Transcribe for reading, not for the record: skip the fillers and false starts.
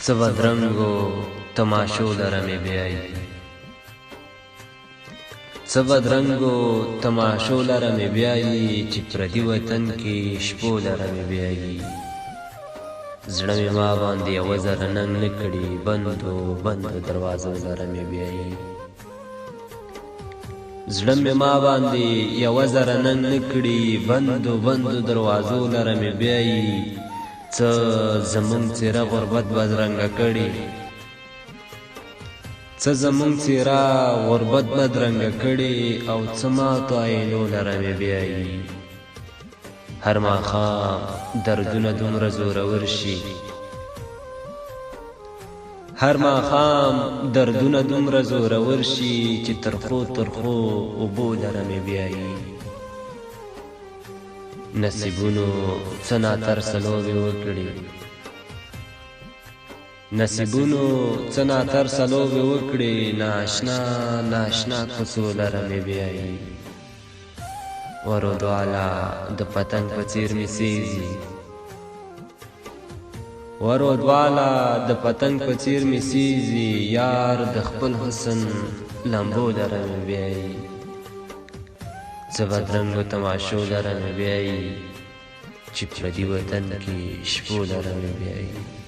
څه بدرنګو تماشو لره مې بیایي څه بدرنګو تماشو لره مې بیایي چې پردي وطن کې شپو لره مې بیایي زړه مې ما باندې یوه ذره ننګ نه کړي بندو دروازو لره مې بیایي زړه مې ما باندې یوه ذره ننګ نه کړي بندو دروازو لره مې بیایي څه زمونږ څېره غربت بدرنګه کړي څه زمونږ څېره غربت بدرنګه کړي او څه ماتو آینو لره مې بیایي هر ماښام دردونه دومره زورور شي هر ماښام دردونه دومره زورور شي چې ترخو اوبو لره مې بیایي نصیبونو څه ناترسه لوبې وکړي نصیبونو څه ناترسه لوبې وکړي ناشنا کوڅو لره مې بیایي ورودواله د پتنګ په څیر مې سیزي ورودواله د پتنګ په څیر مې سیزي یار د خپل حسن لمبو لره مې بیایي څه بدرنګو تماشو لره مې بیایي چې پردي وطن کې شپو لره مې بیایي